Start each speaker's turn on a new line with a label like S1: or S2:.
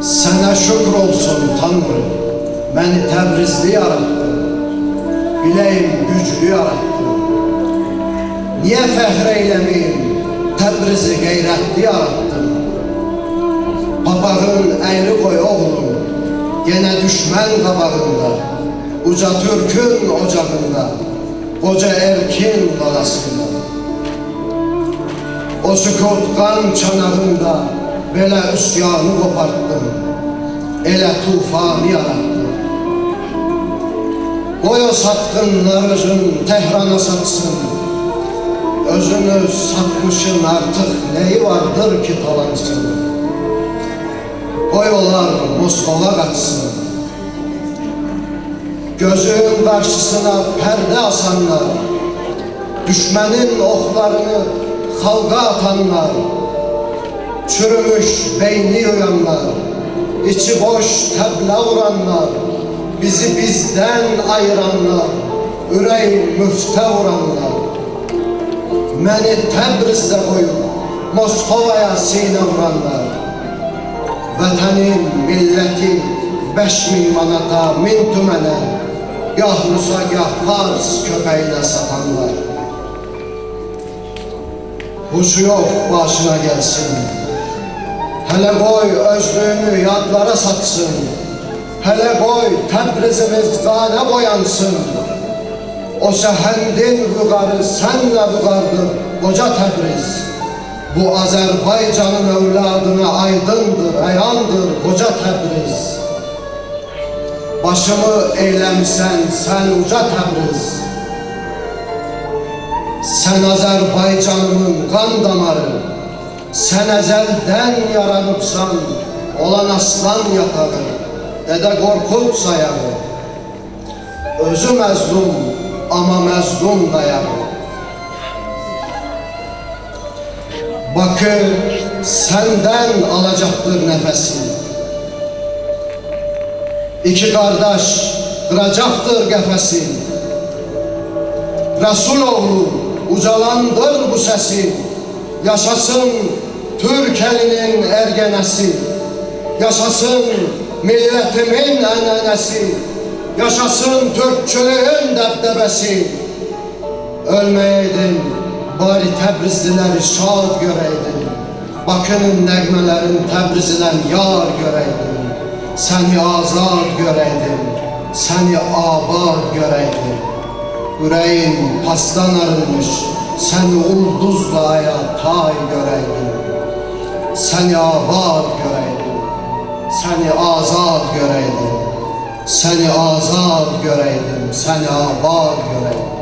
S1: Sənə şükür olsun Tanrım, məni Təbrizli yarattın, biləyim güclü yarattın. Niyə fəxr eyləməyim, Təbrizi qeyrətli yarattın. Papağın əyri qoy oğlum, yenə düşmən qabağında, uca Türkün ocağında, qoca erkin qalasında. O sükut qan çanağında belə üsyanı qopartdın, elə tufanı yarattın. Qoy o satqınlar özün Tehrana satsın, özünü satmışın artıq neyi vardır ki talansın. Qoy onlar Moskova qaçsın, gözün qarşısına pərdə asanlar, düşmənin oxlarını xalqa atanlar, çürümüş beyni yuyanlar, içi boş təblə vuranlar, bizi bizdən ayıranlar, ürək müftə vuranlar. Məni Təbrizdə qoyub Moskovaya sinə vuranlar, vətənin, milləti 5000 manata, 1000 tümənə, gah Rusa, gah Fars köpəyinə satanlar. Huşu yox başına gəlsin, hələ qoy özlüyünü yadlara satsın, hələ qoy Təbrizimiz qanə boyansın. O səhəndin vüqarı sənlə vüqardır qoca Təbriz. Bu Azərbaycanın övladına aydındır, əyandır qoca Təbriz. Başımı eyləmsən sən uca Təbriz. Sən Azərbaycanımın qan damarı, sən əzəldən yaranıbsan, olan aslan yatağı, Dədə Qorqud sayağı. Özü məzlum, amma məzlum dayağı. Bakı səndən alacaqdır nəfəsi. İki qardaş qıracaqdır qəfəsi. Rəsuloğlu ucalandır bu səsi. Yaşasın Türk elinin ergənəsi. Yaşasın millətimin ənənəsi. Yaşasın Türkçülüğün dəbdəbəsi. Ölməyəydin, bari Təbrizliləri şad görəydin. Bakının nəğmələrin Təbrizindən yar görəydin. Səni azad görəydin, səni abad görəydin. Ürəyin pasdan arınmış, səni ulduzla aya tay görəydin. Səni abad görəydin, səni azad görəydin. Səni azad görəydin, səni abad görəydin.